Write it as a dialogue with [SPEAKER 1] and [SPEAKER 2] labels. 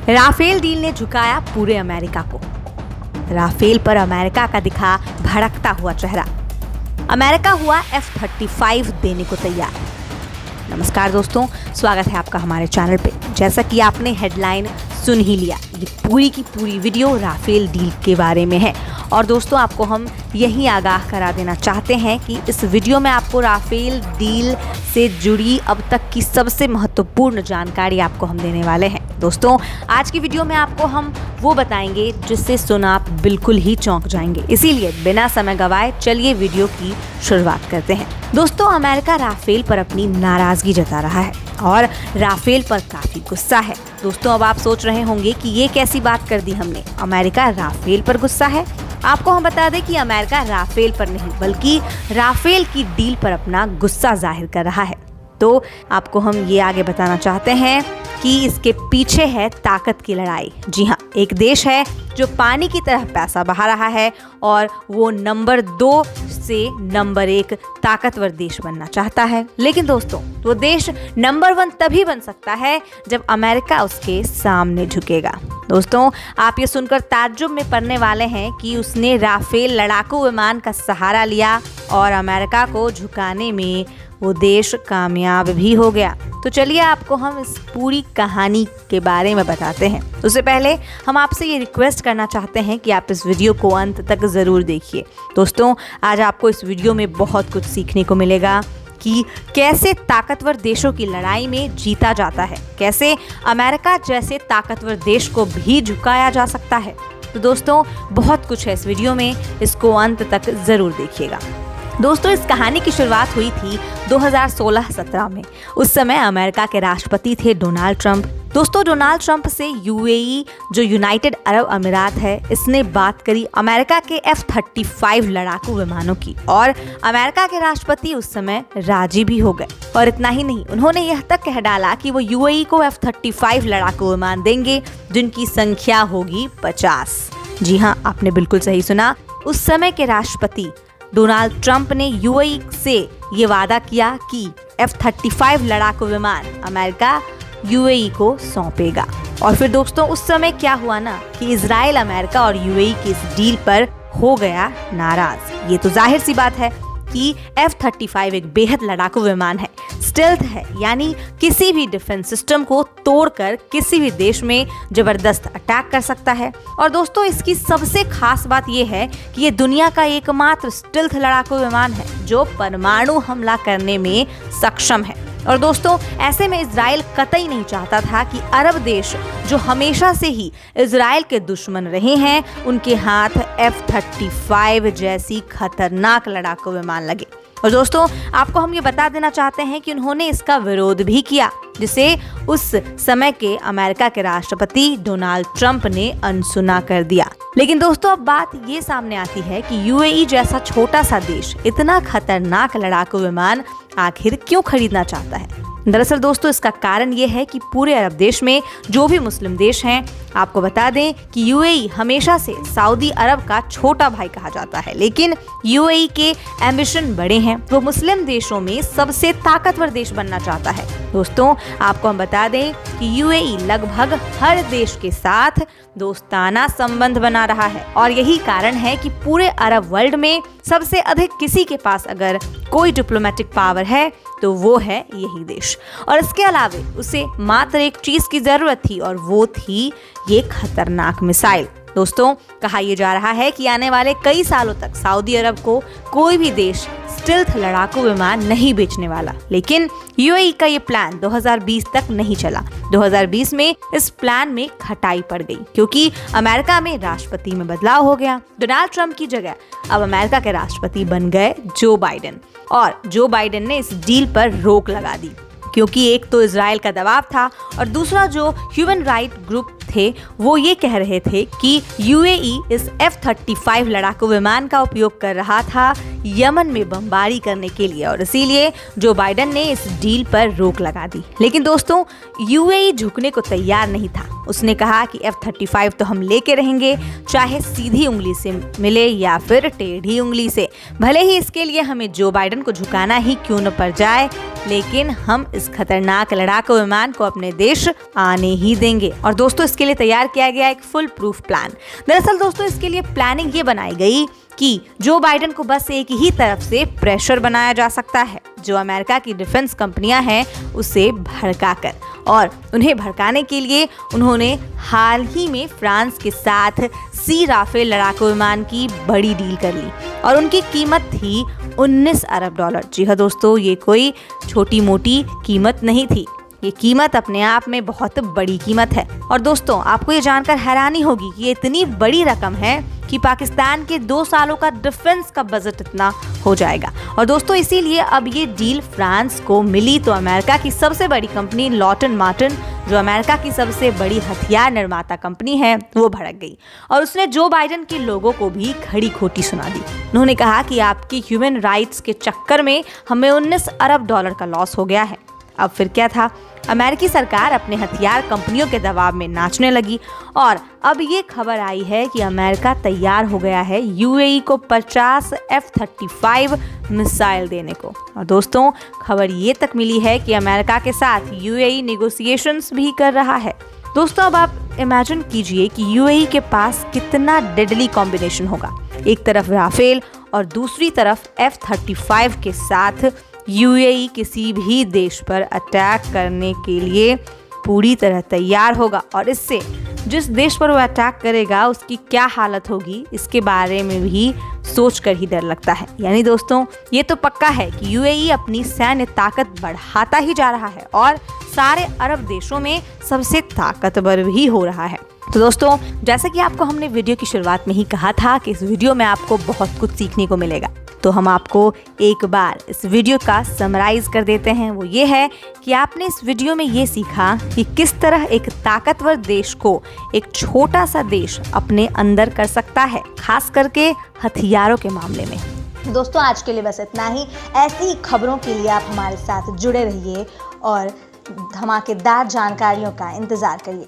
[SPEAKER 1] Rafale deal ने झुकाया पूरे America को। राफेल पर अमेरिका का दिखा भड़कता हुआ चेहरा। अमेरिका हुआ F-35 देने को तैयार। नमस्कार दोस्तों, स्वागत है आपका हमारे चैनल पे। जैसा कि आपने हेडलाइन सुन ही लिया, ये पूरी की पूरी वीडियो राफेल डील के बारे में है। और दोस्तों, आपको हम यही आगाह करा देना चाहते हैं कि इस वीडियो में आपको राफेल डील से जुड़ी अब तक की सबसे महत्वपूर्ण जानकारी आपको हम देने वाले हैं। दोस्तों, आज की वीडियो में आपको हम वो बताएंगे जिससे सुन आप बिल्कुल ही चौंक जाएंगे। इसीलिए बिना समय गवाए चलिए वीडियो की शुरुआत करते हैं। दोस्तों, अमेरिका राफेल पर अपनी नाराजगी जता रहा है और राफेल पर काफी गुस्सा है। दोस्तों, अब आप सोच रहे होंगे कि ये कैसी बात कर दी हमने, अमेरिका राफेल पर गुस्सा है। आपको हम बता दें कि अमेरिका राफेल पर नहीं बल्कि राफेल की डील पर अपना गुस्सा जाहिर कर रहा है। तो आपको हम ये आगे बताना चाहते हैं कि इसके पीछे है ताकत की लड़ाई। जी हाँ, एक देश है जो पानी की तरह पैसा बहा रहा है और वो नंबर 2 से नंबर 1 ताकतवर देश बनना चाहता है। लेकिन दोस्तों, वो देश नंबर 1 तभी बन सकता है जब अमेरिका उसके सामने झुकेगा। दोस्तों, आप ये सुनकर ताज्जुब में पड़ने वाले हैं कि उसने राफेल लड़ाकू विमान का सहारा लिया और अमेरिका को झुकाने में वो देश कामयाब भी हो गया। तो चलिए आपको हम इस पूरी कहानी के बारे में बताते हैं। उससे पहले हम आपसे ये रिक्वेस्ट करना चाहते हैं कि आप इस वीडियो को अंत तक ज़रूर देखिए। दोस्तों, आज आपको इस वीडियो में बहुत कुछ सीखने को मिलेगा कि कैसे ताकतवर देशों की लड़ाई में जीता जाता है, कैसे अमेरिका जैसे ताकतवर देश को भी झुकाया जा सकता है। तो दोस्तों, बहुत कुछ है इस वीडियो में, इसको अंत तक ज़रूर देखिएगा। दोस्तों, इस कहानी की शुरुआत हुई थी 2016-17 में। उस समय अमेरिका के राष्ट्रपति थे डोनाल्ड ट्रंप। दोस्तों, डोनाल्ड ट्रंप से यूएई जो यूनाइटेड अरब अमीरात है, इसने बात करी अमेरिका के F-35 लड़ाकू विमानों की और अमेरिका के राष्ट्रपति उस समय राजी भी हो गए। और इतना ही नहीं, उन्होंने यह तक कह डाला कि वो यूएई को F-35 लड़ाकू विमान देंगे जिनकी संख्या होगी 50। जी हाँ, आपने बिल्कुल सही सुना। उस समय के राष्ट्रपति डोनाल्ड ट्रंप ने यूएई से ये वादा किया कि F-35 लड़ाकू विमान अमेरिका यूएई को सौंपेगा। और फिर दोस्तों, उस समय क्या हुआ ना कि इजराइल अमेरिका और यूएई की इस डील पर हो गया नाराज। ये तो जाहिर सी बात है कि F-35 एक बेहद लड़ाकू विमान है, स्टेल्थ है, यानी किसी भी डिफेंस सिस्टम को तोड़कर किसी भी देश में जबरदस्त अटैक कर सकता है। और दोस्तों, इसकी सबसे खास बात यह है कि ये दुनिया का एकमात्र स्टेल्थ लड़ाकू विमान है जो परमाणु हमला करने में सक्षम है। और दोस्तों, ऐसे में इजराइल कतई नहीं चाहता था कि अरब देश जो हमेशा से ही इजराइल के दुश्मन रहे हैं, उनके हाथ F-35 जैसी खतरनाक लड़ाकू विमान लगे। और दोस्तों, आपको हम ये बता देना चाहते हैं कि उन्होंने इसका विरोध भी किया, जिसे उस समय के अमेरिका के राष्ट्रपति डोनाल्ड ट्रंप ने अनसुना कर दिया। लेकिन दोस्तों, अब बात ये सामने आती है कि यूएई जैसा छोटा सा देश इतना खतरनाक लड़ाकू विमान आखिर क्यों खरीदना चाहता है। दरअसल दोस्तों, इसका कारण ये है कि पूरे अरब देश में जो भी मुस्लिम देश हैं, आपको बता दें कि यूएई हमेशा से सऊदी अरब का छोटा भाई कहा जाता है। लेकिन यूएई के एम्बिशन बड़े हैं, वो मुस्लिम देशों में सबसे ताकतवर देश बनना चाहता है। दोस्तों, आपको हम बता दें कि यूएई लगभग हर देश के साथ दोस्ताना संबंध बना रहा है और यही कारण है कि पूरे अरब वर्ल्ड में सबसे अधिक किसी के पास अगर कोई डिप्लोमेटिक पावर है तो वो है यही देश। और इसके अलावा उसे मात्र एक चीज की जरूरत थी और वो थी ये खतरनाक मिसाइल। दोस्तों, कहा यह जा रहा है कि आने वाले कई सालों तक सऊदी अरब को कोई भी देश स्टेल्थ लड़ाकू विमान नहीं बेचने वाला। लेकिन यूएई का ये प्लान 2020 तक नहीं चला। 2020 में इस प्लान में खटाई पड़ गई क्योंकि अमेरिका में राष्ट्रपति में बदलाव हो गया। डोनाल्ड ट्रंप की जगह अब अमेरिका के राष्ट्रपति बन गए जो बाइडेन, और जो बाइडेन ने इस डील पर रोक लगा दी क्योंकि एक तो इजराइल का दबाव था और दूसरा जो ह्यूमन राइट ग्रुप थे वो ये कह रहे थे कि यूएई इस F-35 लड़ाकू विमान का उपयोग कर रहा था यमन में बमबारी करने के लिए, और इसीलिए जो बाइडेन ने इस डील पर रोक लगा दी। लेकिन दोस्तों, यूएई झुकने को तैयार नहीं था। उसने कहा कि F-35 तो हम लेके रहेंगे, चाहे सीधी उंगली से मिले या फिर टेढ़ी उंगली से, भले ही इसके लिए हमें जो बाइडेन को झुकाना ही क्यों न पड़ जाए, लेकिन हम इस खतरनाक लड़ाकू विमान को अपने देश आने ही देंगे। और दोस्तों, इसके लिए तैयार किया गया एक फुल प्रूफ प्लान। दरअसल दोस्तों, इसके लिए प्लानिंग ये बनाई गई कि जो बाइडेन को बस एक ही तरफ से प्रेशर बनाया जा सकता है, जो अमेरिका की डिफेंस कंपनियां हैं उसे भड़काकर। और उन्हें भड़काने के लिए उन्होंने हाल ही में फ्रांस के साथ सी राफेल लड़ाकू विमान की बड़ी डील कर ली और उनकी कीमत थी 19 अरब डॉलर। जी हाँ दोस्तों, ये कोई छोटी मोटी कीमत नहीं थी, ये कीमत अपने आप में बहुत बड़ी कीमत है। और दोस्तों, आपको ये जानकर हैरानी होगी कि ये इतनी बड़ी रकम है कि पाकिस्तान के 2 सालों का डिफेंस का बजट इतना हो जाएगा। और दोस्तों, इसीलिए अब ये डील फ्रांस को मिली तो अमेरिका की सबसे बड़ी कंपनी लॉकहीड मार्टिन, जो अमेरिका की सबसे बड़ी हथियार निर्माता कंपनी है, वो भड़क गई और उसने जो बाइडेन के लोगों को भी खड़ी खोटी सुना दी। उन्होंने कहा कि आपकी ह्यूमन राइट्स के चक्कर में हमें 19 अरब डॉलर का लॉस हो गया है। अब फिर क्या था, अमेरिकी सरकार अपने हथियार कंपनियों के दबाव में नाचने लगी और अब ये खबर आई है कि अमेरिका तैयार हो गया है यूएई को 50 F-35 मिसाइल देने को। और दोस्तों, खबर ये तक मिली है कि अमेरिका के साथ यूएई नेगोशिएशंस भी कर रहा है। दोस्तों, अब आप इमेजिन कीजिए कि यूएई के पास कितना डेडली कॉम्बिनेशन होगा। एक तरफ राफेल और दूसरी तरफ F-35 के साथ यूएई किसी भी देश पर अटैक करने के लिए पूरी तरह तैयार होगा और इससे जिस देश पर वो अटैक करेगा उसकी क्या हालत होगी, इसके बारे में भी सोचकर ही डर लगता है। यानी दोस्तों, ये तो पक्का है कि यूएई अपनी सैन्य ताकत बढ़ाता ही जा रहा है और सारे अरब देशों में सबसे ताकतवर भी हो रहा है। तो दोस्तों, जैसे कि आपको हमने वीडियो की शुरुआत में ही कहा था कि इस वीडियो में आपको बहुत कुछ सीखने को मिलेगा, तो हम आपको एक बार इस वीडियो का समराइज कर देते हैं। वो ये है कि आपने इस वीडियो में ये सीखा कि किस तरह एक ताकतवर देश को एक छोटा सा देश अपने अंदर कर सकता है, खास करके हथियारों के मामले में।
[SPEAKER 2] दोस्तों, आज के लिए बस इतना ही। ऐसी ही खबरों के लिए आप हमारे साथ जुड़े रहिए और धमाकेदार जानकारियों का इंतजार करिए।